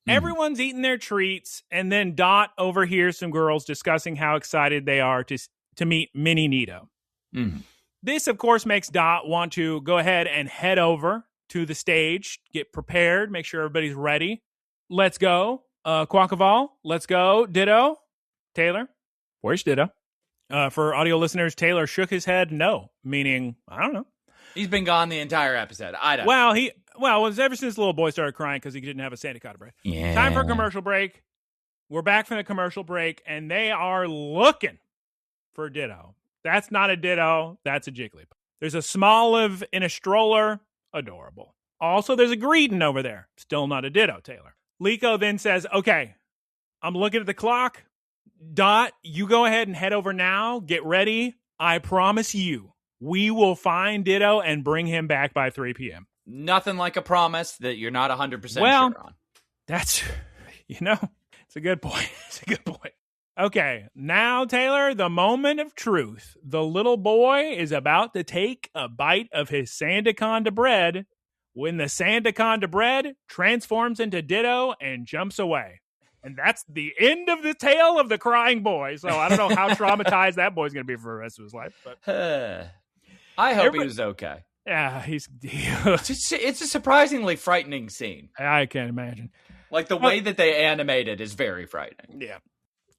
Everyone's eating their treats, and then Dot overhears some girls discussing how excited they are to meet Mini-Nido. This, of course, makes Dot want to go ahead and head over to the stage, get prepared, make sure everybody's ready. Let's go. Quackavall, let's go. Ditto. Taylor, where's Ditto? For audio listeners, Taylor shook his head no, meaning, I don't know. He's been gone the entire episode. I don't know. Well, it was ever since the little boy started crying because he didn't have a Santa Claus bread. Yeah. Time for a commercial break. We're back from the commercial break, and they are looking for Ditto. That's not a Ditto. That's a Jigglypuff. There's a Smoliv in a stroller. Adorable. Also, there's a Greedon over there. Still not a Ditto, Taylor. Liko then says, okay, I'm looking at the clock. Dot, you go ahead and head over now. Get ready. I promise you, we will find Ditto and bring him back by 3 p.m. Nothing like a promise that you're not 100% sure on. That's, it's a good point. It's a good point. Okay, now, Taylor, the moment of truth. The little boy is about to take a bite of his Sandaconda bread when the Sandaconda bread transforms into Ditto and jumps away. And that's the end of the tale of the crying boy. So I don't know how traumatized that boy's going to be for the rest of his life. But I hope he was okay. Yeah, it's a surprisingly frightening scene. I can't imagine. Like the way that they animate it is very frightening. Yeah.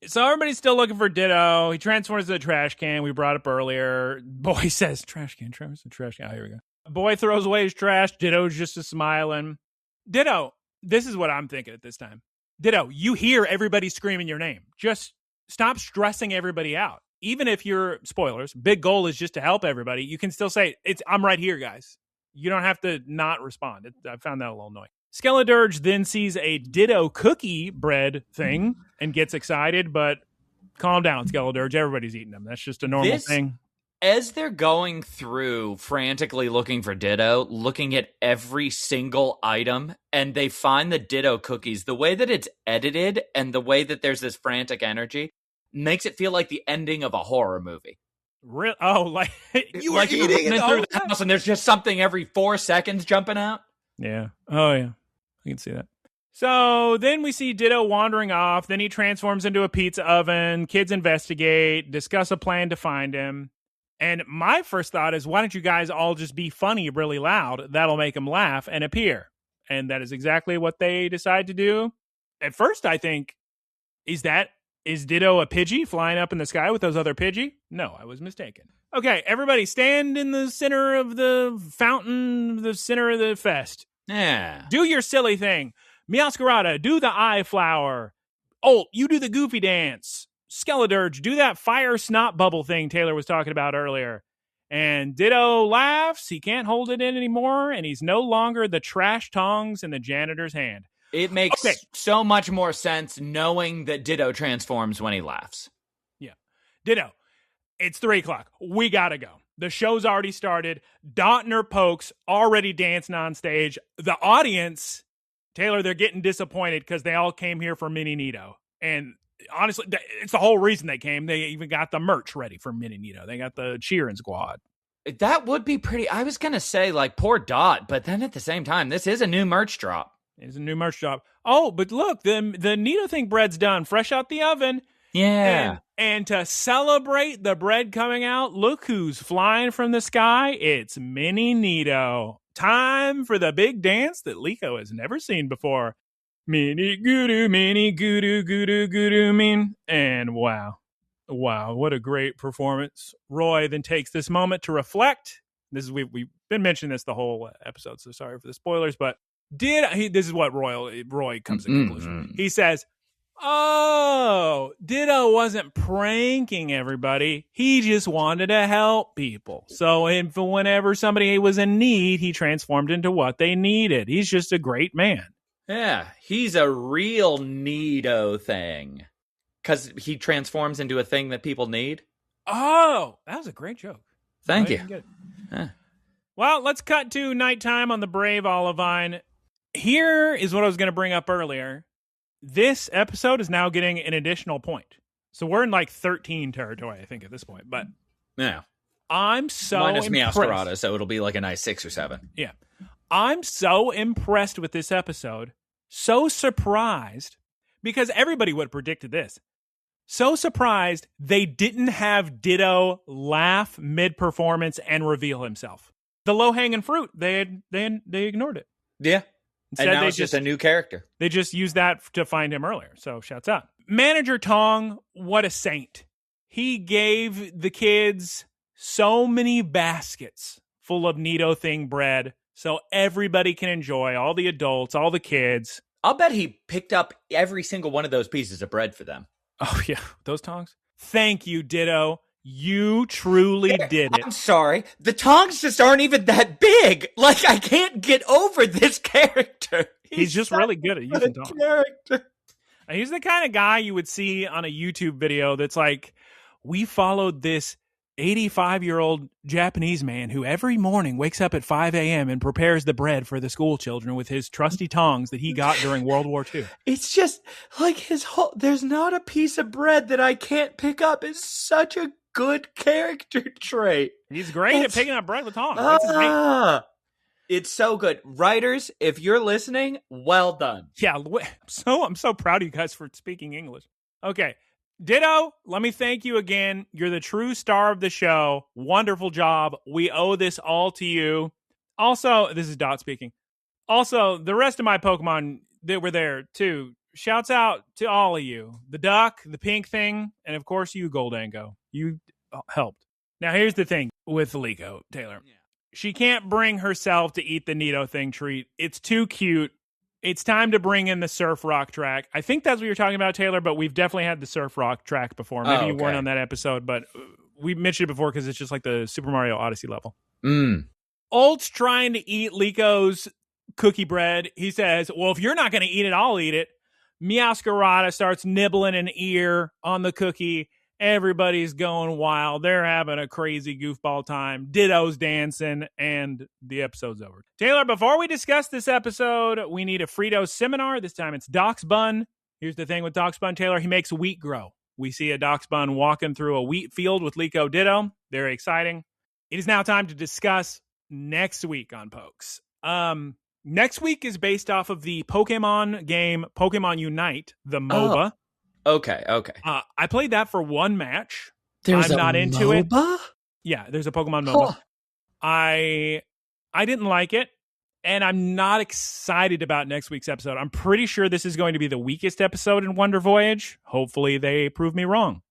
So everybody's still looking for Ditto. He transforms to the trash can we brought up earlier. Boy says, trash can. Oh, here we go. Boy throws away his trash. Ditto's just smiling. Ditto, this is what I'm thinking at this time. Ditto, you hear everybody screaming your name. Just stop stressing everybody out. Even if you're, spoilers, big goal is just to help everybody, you can still say, I'm right here, guys. You don't have to not respond. I found that a little annoying. Skeledirge then sees a Ditto cookie bread thing and gets excited, but calm down, Skeledirge. Everybody's eating them. That's just a normal thing. As they're going through frantically looking for Ditto, looking at every single item, and they find the Ditto cookies, the way that it's edited and the way that there's this frantic energy makes it feel like the ending of a horror movie. Real? Oh, like you were eating it through the house and there's just something every 4 seconds jumping out? Yeah. Oh, yeah. I can see that. So then we see Ditto wandering off. Then he transforms into a pizza oven. Kids investigate, discuss a plan to find him. And my first thought is, why don't you guys all just be funny really loud? That'll make him laugh and appear. And that is exactly what they decide to do. At first, I think, is Ditto a Pidgey flying up in the sky with those other Pidgey? No, I was mistaken. Okay, everybody stand in the center of the fountain, the center of the fest. Yeah. Do your silly thing. Meowscarada, do the eye flower. Ult, you do the goofy dance. Skeledirge, do that fire snot bubble thing Taylor was talking about earlier. And Ditto laughs. He can't hold it in anymore, and he's no longer the trash tongs in the janitor's hand. It makes so much more sense knowing that Ditto transforms when he laughs. Yeah. Ditto, it's 3 o'clock. We gotta go. The show's already started. Dautner Pokes already dancing on stage. The audience, Taylor, they're getting disappointed because they all came here for Mini-Nido. And honestly, it's the whole reason they came. They even got the merch ready for Mini-Nido. They got the cheering squad. That would be pretty. I was going to say, like, poor Dot, but then at the same time, this is a new merch drop. It's a new merch drop. Oh, but look, the Nidothing bread's done, fresh out the oven. Yeah. And to celebrate the bread coming out, look who's flying from the sky. It's Mini-Nido. Time for the big dance that Liko has never seen before. Mini gudu, gudu, min. And wow, what a great performance. Roy then takes this moment to reflect. We've been mentioning this the whole episode, so sorry for the spoilers, but this is what Roy comes to conclusion. He says, oh, Ditto wasn't pranking everybody. He just wanted to help people. So whenever somebody was in need, he transformed into what they needed. He's just a great man. Yeah, he's a real Nido-thing. Because he transforms into a thing that people need. Oh, that was a great joke. Thank you. Huh. Well, let's cut to nighttime on the Brave Olivine. Here is what I was going to bring up earlier. This episode is now getting an additional point. So we're in like 13 territory, I think, at this point. But yeah, I'm so minus impressed. Meowscarada, so it'll be like a nice 6 or 7. Yeah. I'm so impressed with this episode. So surprised, because everybody would have predicted this. So surprised they didn't have Ditto laugh mid-performance and reveal himself. The low-hanging fruit, they ignored it. Yeah. Instead, and now it's just a new character. They just used that to find him earlier. So shouts out. Manager Tong, what a saint. He gave the kids so many baskets full of Nidothing bread so everybody can enjoy, all the adults, all the kids. I'll bet he picked up every single one of those pieces of bread for them. Oh, yeah. Those tongs? Thank you, Ditto. You truly did it. I'm sorry. The tongs just aren't even that big. Like, I can't get over this character. He's just really good at using tongs. Character. He's the kind of guy you would see on a YouTube video that's like, we followed this 85-year-old Japanese man who every morning wakes up at 5 a.m. and prepares the bread for the school children with his trusty tongs that he got during World War II. It's just like there's not a piece of bread that I can't pick up. It's such a good character trait. He's great at picking up bread with tongs. That's his name. It's so good. Writers, if you're listening, well done. Yeah, I'm so proud of you guys for speaking English. Okay. Ditto, let me thank you again. You're the true star of the show. Wonderful job. We owe this all to you. Also, this is Dot speaking. Also, the rest of my Pokemon that were there, too. Shouts out to all of you. The duck, the pink thing, and of course you, Goldango. You helped. Now, here's the thing with Liko, Taylor. Yeah. She can't bring herself to eat the Nidothing treat. It's too cute. It's time to bring in the Surf Rock track. I think that's what you're talking about, Taylor, but we've definitely had the Surf Rock track before. Maybe you weren't on that episode, but we mentioned it before because it's just like the Super Mario Odyssey level. Ult's trying to eat Liko's cookie bread. He says, well, if you're not going to eat it, I'll eat it. Meowscarada starts nibbling an ear on the cookie. Everybody's going wild. They're having a crazy goofball time. Ditto's dancing, and the episode's over. Taylor, before we discuss this episode, we need a Frito seminar. This time it's Doc's Bun. Here's the thing with Doc's Bun, Taylor. He makes wheat grow. We see a Doc's Bun walking through a wheat field with Liko Ditto. Very exciting. It is now time to discuss next week on Pokes. Next week is based off of the Pokemon game Pokemon Unite, the MOBA. Okay. I played that for one match. I'm not into MOBA? it. Yeah, there's a Pokemon MOBA. I didn't like it, and I'm not excited about next week's episode. I'm pretty sure this is going to be the weakest episode in Wonder Voyage. Hopefully they prove me wrong.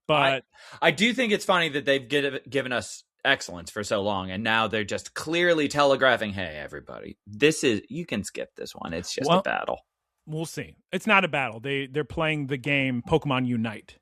But I do think it's funny that they've given us excellence for so long, and now they're just clearly telegraphing, hey, everybody, you can skip this one. It's just a battle. We'll see. It's not a battle. They're playing the game Pokemon Unite,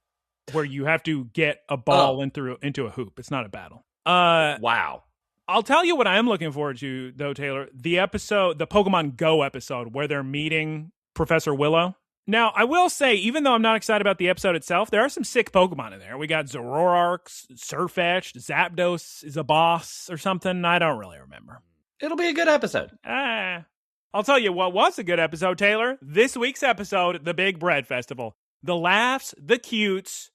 where you have to get a ball into a hoop. It's not a battle. Wow. I'll tell you what I am looking forward to, though, Taylor. The Pokemon Go episode, where they're meeting Professor Willow. Now, I will say, even though I'm not excited about the episode itself, there are some sick Pokemon in there. We got Zoroark, Sirfetch'd, Zapdos is a boss or something. I don't really remember. It'll be a good episode. I'll tell you what was a good episode, Taylor. This week's episode, the Big Bread Festival. The laughs, the cutes,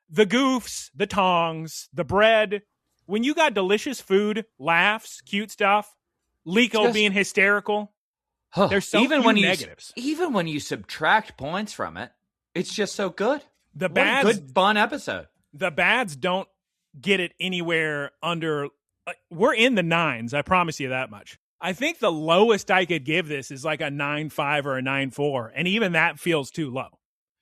the goofs, the tongs, the bread. When you got delicious food, laughs, cute stuff, Liko being hysterical, there's so few negatives. Even when you subtract points from it, it's just so good. What a good, fun episode. The bads don't get it anywhere under... we're in the 9s, I promise you that much. I think the lowest I could give this is like a 9.5 or a 9.4, and even that feels too low.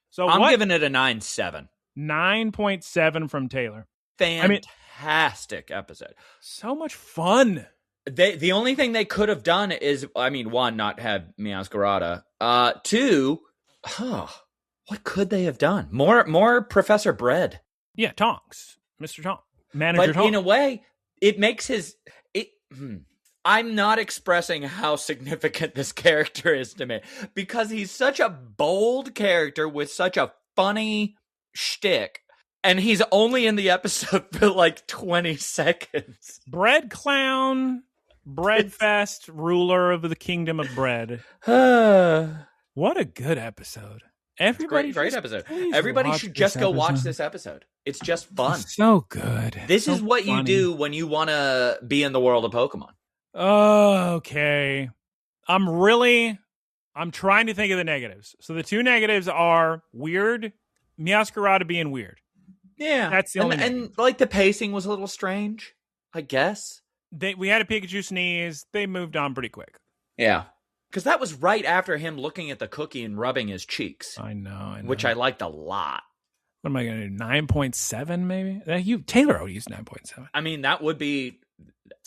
So I'm giving it a 9.7. 9.7 from Taylor. Fantastic episode. So much fun. The only thing they could have done is, one, not have Meowscarada. Two, what could they have done? More Professor Bread. Yeah, Tonks. Mr. Tonk. Manager Tonk. But in a way, it makes I'm not expressing how significant this character is to me, because he's such a bold character with such a funny shtick, and he's only in the episode for like 20 seconds. Bread clown, breadfest, ruler of the kingdom of bread. What a good episode. Everybody, great episode. Everybody should just go watch this episode. It's just fun. It's so good. This is what you do when you want to be in the world of Pokemon. Okay. I'm trying to think of the negatives. So the two negatives are weird, Meowscarada being weird. Yeah. That's the only and like the pacing was a little strange, I guess. We had a Pikachu sneeze. They moved on pretty quick. Yeah. Because that was right after him looking at the cookie and rubbing his cheeks. I know. Which I liked a lot. What am I going to do? 9.7 maybe? Taylor would use 9.7. I mean, that would be...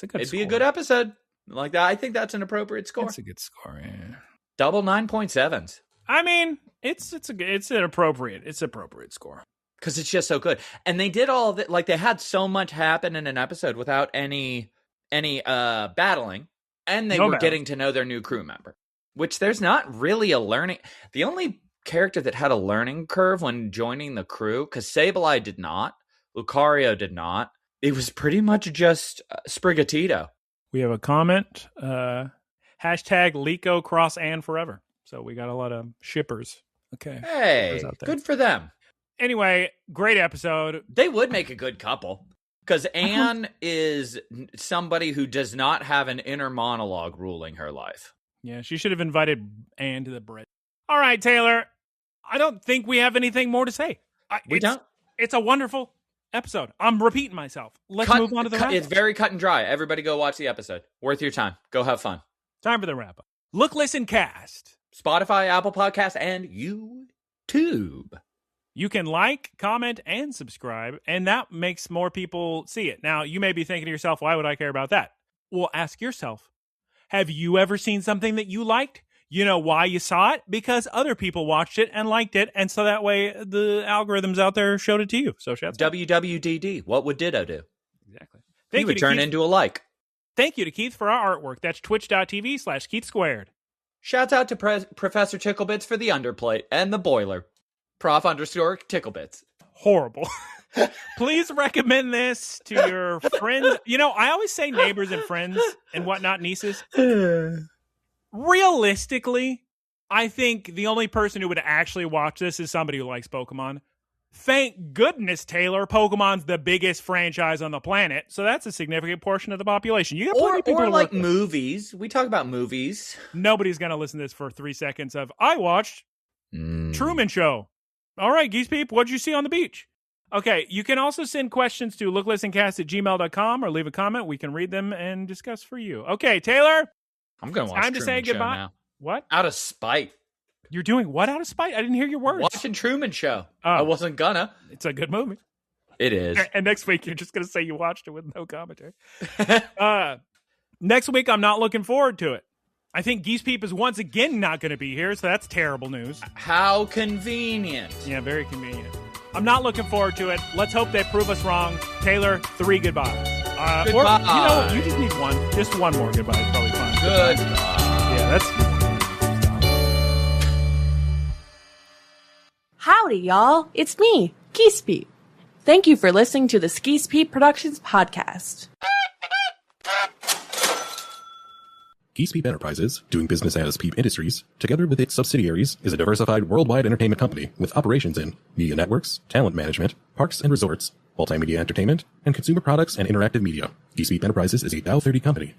It'd be a good episode. Like that. I think that's an appropriate score. That's a good score, yeah. Double 9.7s. I mean, it's an appropriate score. Because it's just so good. And they did all of it, like they had so much happen in an episode without any battling. And they were getting to know their new crew member. Which there's not really a learning. The only character that had a learning curve when joining the crew, because Sableye did not, Lucario did not. It was pretty much just Sprigatito. We have a comment. Hashtag Liko cross Ann forever. So we got a lot of shippers. Okay. Hey, good for them. Anyway, great episode. They would make a good couple. Because Anne is somebody who does not have an inner monologue ruling her life. Yeah, she should have invited Anne to the bread. All right, Taylor. I don't think we have anything more to say. We don't. It's a wonderful episode. I'm repeating myself. Let's move on to the wrap-up. It's very cut and dry. Everybody go watch the episode. Worth your time. Go have fun. Time for the wrap-up. Look, listen, cast. Spotify, Apple Podcasts, and YouTube. You can like, comment, and subscribe, and that makes more people see it. Now, you may be thinking to yourself, why would I care about that? Well, ask yourself, have you ever seen something that you liked? You know why you saw it? Because other people watched it and liked it, and so that way the algorithms out there showed it to you. So shouts out. WWDD. What would Ditto do? Exactly. He would turn into a like. Thank you to Keith for our artwork. That's twitch.tv/Keith Squared. Shouts out to Professor Ticklebits for the underplate and the boiler. Prof_Ticklebits. Horrible. Please recommend this to your friends. You know, I always say neighbors and friends and whatnot, nieces. Realistically, I think the only person who would actually watch this is somebody who likes Pokemon. Thank goodness, Taylor, Pokemon's the biggest franchise on the planet, so that's a significant portion of the population. You got plenty of people or like movies. We talk about movies. Nobody's going to listen to this for 3 seconds of, I watched Truman Show. All right, Geese Peep, what'd you see on the beach? Okay, you can also send questions to looklistencast@gmail.com or leave a comment. We can read them and discuss for you. Okay, Taylor. I'm going to watch Time to say goodbye. Now. What? Out of spite. You're doing what out of spite? I didn't hear your words. Watching Truman Show. Oh. I wasn't gonna. It's a good movie. It is. And next week, you're just going to say you watched it with no commentary. Next week, I'm not looking forward to it. I think Geese Peep is once again not going to be here, so that's terrible news. How convenient. Yeah, very convenient. I'm not looking forward to it. Let's hope they prove us wrong. Taylor, 3 goodbyes. Goodbye. Or, you know what? You just need one. Just one more goodbye is probably fine. Goodbye. Yeah, that's... Howdy, y'all. It's me, Geese Peep. Thank you for listening to the Geese Peep Productions podcast. Geese Peep Enterprises, doing business as Peep Industries, together with its subsidiaries, is a diversified worldwide entertainment company with operations in media networks, talent management, parks and resorts, multimedia entertainment, and consumer products and interactive media. Geese Peep Enterprises is a Dow 30 company